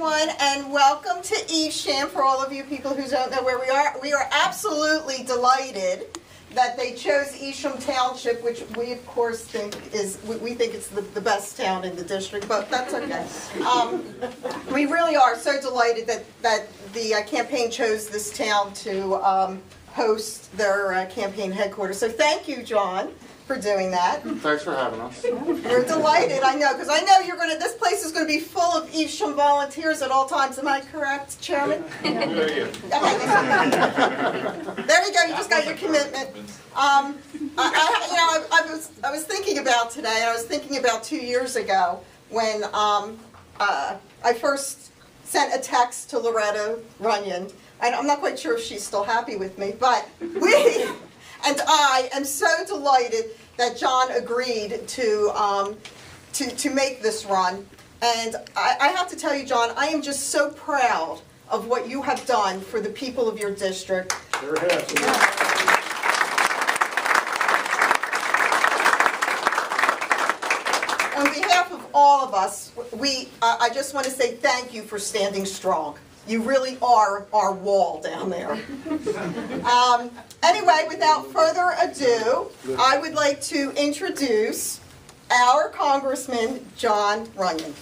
everyone, and welcome to Evesham. For all of you people who don't know where we are absolutely delighted that they chose Evesham Township, which we of course think is, we think it's the best town in the district, but that's okay. We really are so delighted that the campaign chose this town to host their campaign headquarters. So thank you, John, for doing that. Thanks for having us. We're delighted, I know, because I know this place is going to be full of Evesham volunteers at all times. Am I correct, Chairman? Yeah. Okay. There you go, you just got your commitment. I was thinking about today, and I was thinking about 2 years ago when I first sent a text to Loretta Runyan. I'm not quite sure if she's still happy with me, but and I am so delighted that John agreed to make this run. And I have to tell you, John, I am just so proud of what you have done for the people of your district. Sure has. On behalf of all of us, I just want to say thank you for standing strong. You really are our wall down there. Anyway, without further ado, I would like to introduce our Congressman Jon Runyan.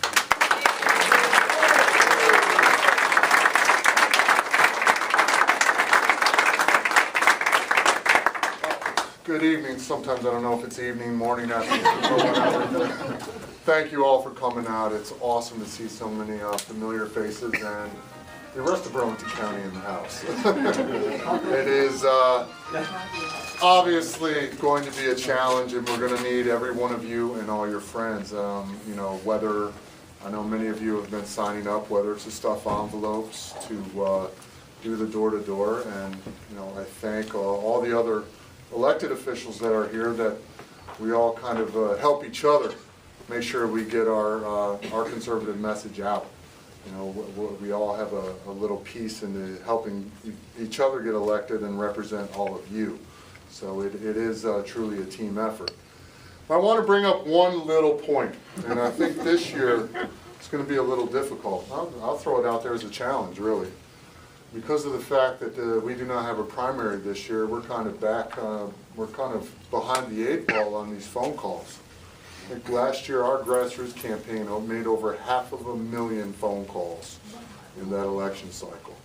Good evening. Sometimes I don't know if it's evening, morning, afternoon. Thank you all for coming out. It's awesome to see so many familiar faces and the rest of Burlington County in the house. It is obviously going to be a challenge, and we're going to need every one of you and all your friends. Whether, I know many of you have been signing up, whether it's to stuff envelopes, to do the door-to-door, and I thank all the other elected officials that are here, that we all kind of help each other make sure we get our conservative message out. We all have a little piece in helping each other get elected and represent all of you. So it is truly a team effort. I want to bring up one little point, and I think this year it's going to be a little difficult. I'll throw it out there as a challenge, really. Because of the fact that we do not have a primary this year, we're kind of behind the 8 ball on these phone calls. I think last year our grassroots campaign made over 500,000 phone calls in that election cycle.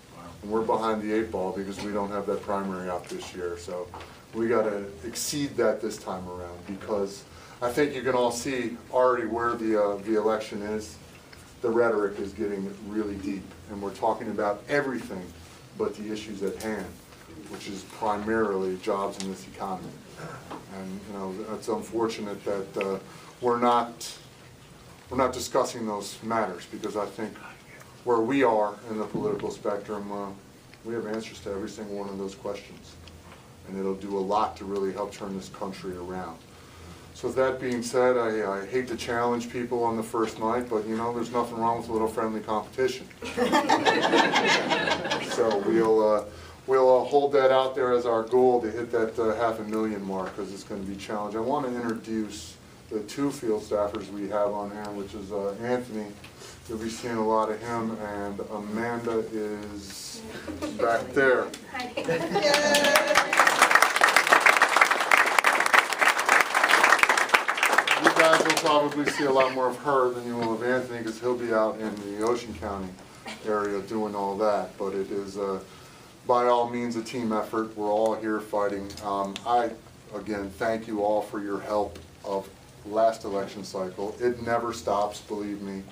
And we're behind the 8 ball because we don't have that primary out this year. So we got to exceed that this time around, because I think you can all see already where the election is. The rhetoric is getting really deep, and we're talking about everything but the issues at hand, which is primarily jobs in this economy. And it's unfortunate that we're not discussing those matters, because I think where we are in the political spectrum, we have answers to every single one of those questions, and it'll do a lot to really help turn this country around. So that being said, I hate to challenge people on the first night, but there's nothing wrong with a little friendly competition. So we'll hold that out there as our goal to hit that 500,000 mark, because it's going to be challenging. I want to introduce the 2 field staffers we have on hand, which is Anthony. You'll be seeing a lot of him, and Amanda is back there. You guys will probably see a lot more of her than you will of Anthony, because he'll be out in the Ocean County area doing all that. But it is, by all means, a team effort. We're all here fighting. I, again, thank you all for your help of last election cycle. It never stops, believe me.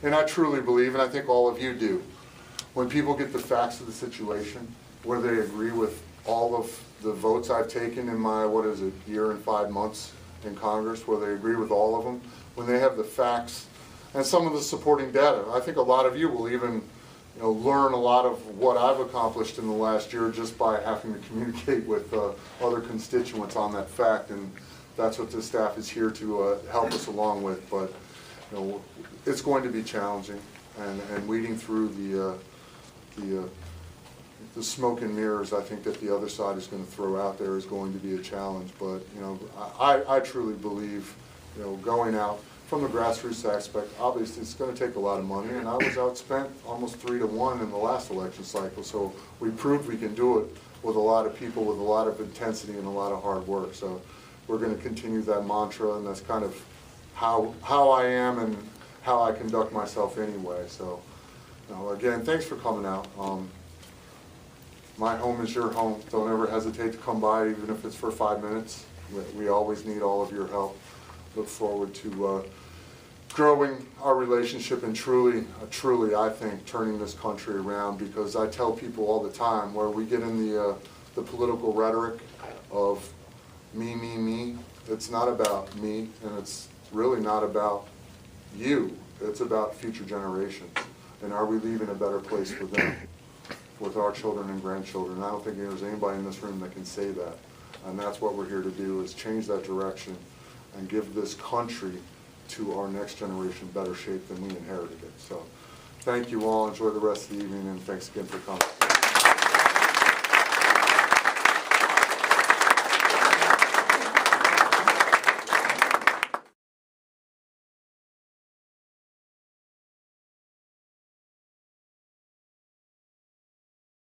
And I truly believe, and I think all of you do, when people get the facts of the situation, where they agree with all of the votes I've taken in my, year and 5 months in Congress, where they agree with all of them, when they have the facts and some of the supporting data. I think a lot of you will even learn a lot of what I've accomplished in the last year just by having to communicate with other constituents on that fact, and that's what this staff is here to help us along with. But it's going to be challenging, and weeding through the smoke and mirrors I think that the other side is going to throw out there is going to be a challenge. But I truly believe going out from the grassroots aspect, obviously it's going to take a lot of money, and I was outspent almost 3-1 in the last election cycle, so we proved we can do it with a lot of people, with a lot of intensity and a lot of hard work. So we're going to continue that mantra, and that's kind of how I am and how I conduct myself anyway. So, again, thanks for coming out. My home is your home. Don't ever hesitate to come by, even if it's for 5 minutes. We always need all of your help. Look forward to growing our relationship and truly, I think, turning this country around, because I tell people all the time, where we get in the political rhetoric of me, it's not about me, and it's really not about you. It's about future generations, and are we leaving a better place for them, with our children and grandchildren? I don't think there's anybody in this room that can say that, and that's what we're here to do, is change that direction and give this country to our next generation better shape than we inherited it. So thank you all. Enjoy the rest of the evening, and thanks again for coming.